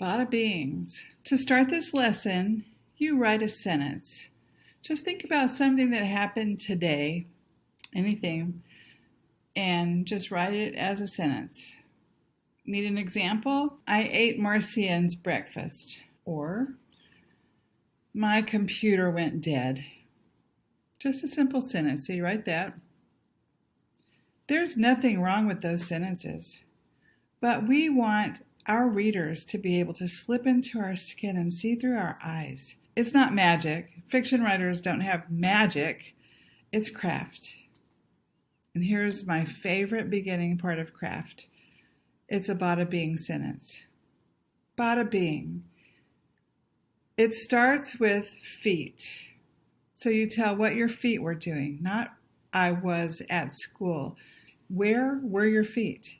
Bada beings. To start this lesson, you write a sentence. Just think about something that happened today, anything, and just write it as a sentence. Need an example? I ate Marcian's breakfast. Or, my computer went dead. Just a simple sentence, so you write that. There's nothing wrong with those sentences, but we want our readers to be able to slip into our skin and see through our eyes. It's not magic. Fiction writers don't have magic. It's craft. And here's my favorite beginning part of craft. It's a bada bing sentence. Bada bing. It starts with feet. So you tell what your feet were doing, not I was at school. Where were your feet?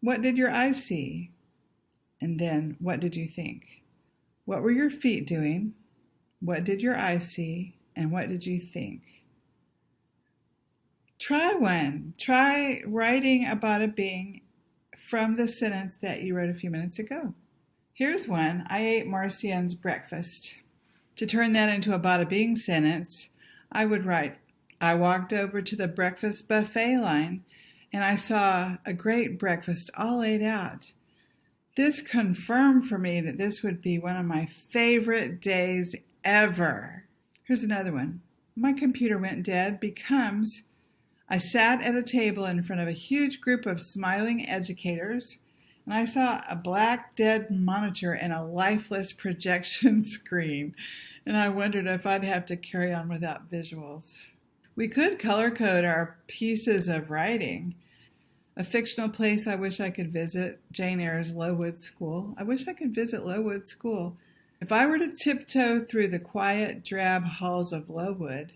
What did your eyes see? And then, what did you think? What were your feet doing? What did your eyes see? And what did you think? Try one. Try writing a bada bing from the sentence that you wrote a few minutes ago. Here's one. I ate Marcian's breakfast. To turn that into a bada bing sentence, I would write, I walked over to the breakfast buffet line and I saw a great breakfast all laid out. This confirmed for me that this would be one of my favorite days ever. Here's another one. My computer went dead becomes I sat at a table in front of a huge group of smiling educators and I saw a black dead monitor and a lifeless projection screen. And I wondered if I'd have to carry on without visuals. We could color code our pieces of writing. A fictional place I wish I could visit, Jane Eyre's Lowood School. I wish I could visit Lowood School. If I were to tiptoe through the quiet, drab halls of Lowood,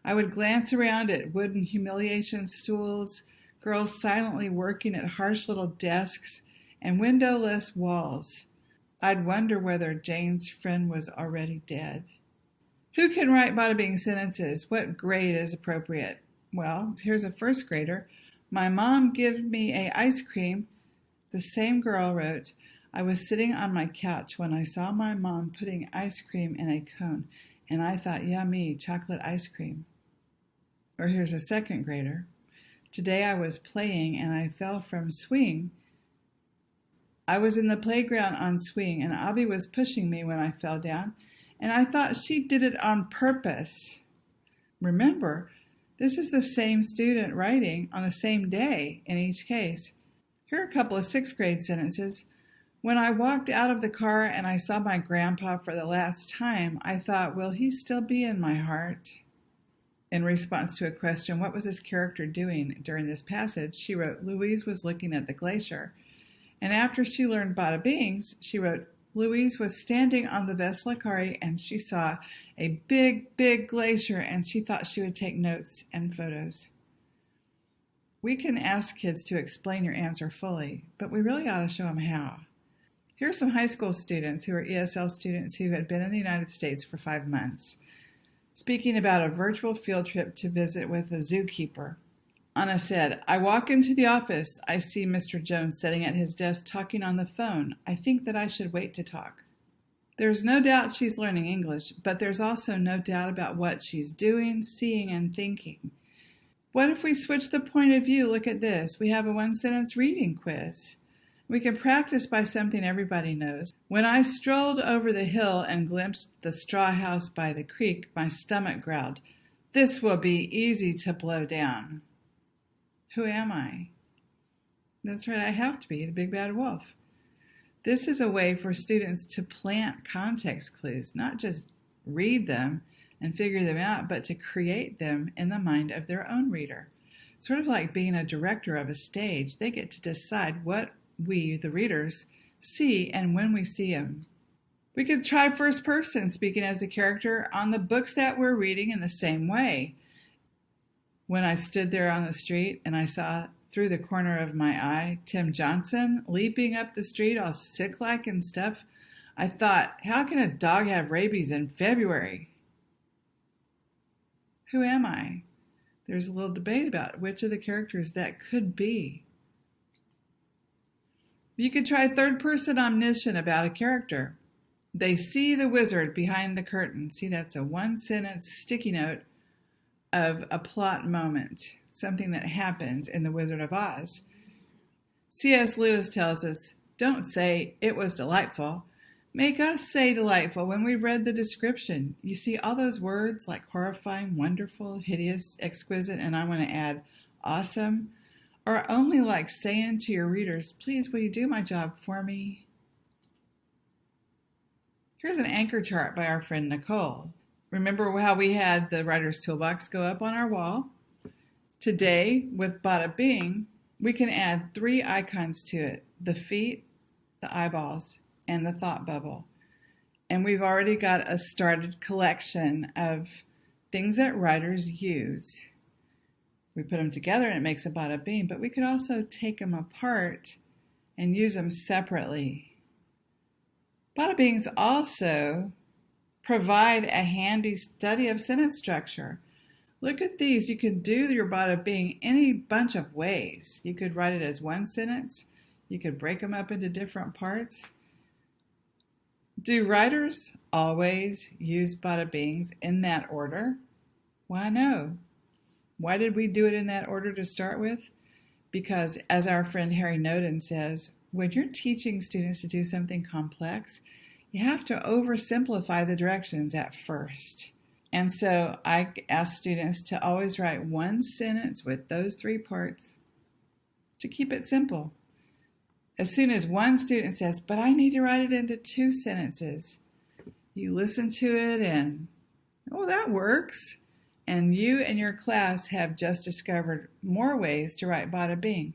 I would glance around at wooden humiliation stools, girls silently working at harsh little desks, and windowless walls. I'd wonder whether Jane's friend was already dead. Who can write bada bing sentences? What grade is appropriate? Well, here's a first grader. My mom give me a ice cream. The same girl wrote, I was sitting on my couch when I saw my mom putting ice cream in a cone, and I thought, yummy, chocolate ice cream. Or here's a second grader. Today I was playing and I fell from swing. I was in the playground on swing and Abby was pushing me when I fell down, and I thought she did it on purpose. Remember, this is the same student writing on the same day in each case. Here are a couple of sixth grade sentences. When I walked out of the car and I saw my grandpa for the last time, I thought, will he still be in my heart? In response to a question, what was this character doing during this passage, she wrote, Louise was looking at the glacier. And after she learned bada bings, she wrote, Louise was standing on the Vesla and she saw a big, big glacier and she thought she would take notes and photos. We can ask kids to explain your answer fully, but we really ought to show them how. Here are some high school students who are ESL students who had been in the United States for 5 months, speaking about a virtual field trip to visit with a zookeeper. Anna said, I walk into the office. I see Mr. Jones sitting at his desk talking on the phone. I think that I should wait to talk. There's no doubt she's learning English, but there's also no doubt about what she's doing, seeing, and thinking. What if we switch the point of view? Look at this. We have a one-sentence reading quiz. We can practice by something everybody knows. When I strolled over the hill and glimpsed the straw house by the creek, my stomach growled, this will be easy to blow down. Who am I? That's right, I have to be the big bad wolf. This is a way for students to plant context clues, not just read them and figure them out, but to create them in the mind of their own reader. Sort of like being a director of a stage, they get to decide what we, the readers, see and when we see them. We could try first person, speaking as a character on the books that we're reading in the same way. When I stood there on the street and I saw through the corner of my eye Tim Johnson leaping up the street all sick-like and stuff, I thought, how can a dog have rabies in February? Who am I? There's a little debate about which of the characters that could be. You could try third person omniscient about a character. They see the wizard behind the curtain. See, that's a one sentence sticky note of a plot moment, something that happens in The Wizard of Oz. C.S. Lewis tells us, don't say, it was delightful. Make us say delightful when we read the description. You see all those words like horrifying, wonderful, hideous, exquisite, and I want to add awesome, are only like saying to your readers, please will you do my job for me? Here's an anchor chart by our friend Nicole. Remember how we had the writer's toolbox go up on our wall? Today, with Bada Bing, we can add 3 icons to it: the feet, the eyeballs, and the thought bubble. And we've already got a started collection of things that writers use. We put them together and it makes a Bada Bing, but we could also take them apart and use them separately. Bada Bings also provide a handy study of sentence structure. Look at these. You could do your Bada Bing any bunch of ways. You could write it as one sentence. You could break them up into different parts. Do writers always use Bada Bings in that order? Why no? Why did we do it in that order to start with? Because, as our friend Harry Noden says, when you're teaching students to do something complex, you have to oversimplify the directions at first. And so I ask students to always write one sentence with those 3 parts to keep it simple. As soon as one student says, but I need to write it into 2 sentences, you listen to it and, oh, that works. And you and your class have just discovered more ways to write Bada Bing.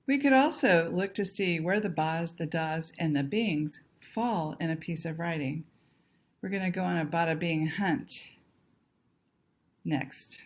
We could also look to see where the Bas, the Das, and the Bings fall in a piece of writing. We're going to go on a Bada Bing hunt next.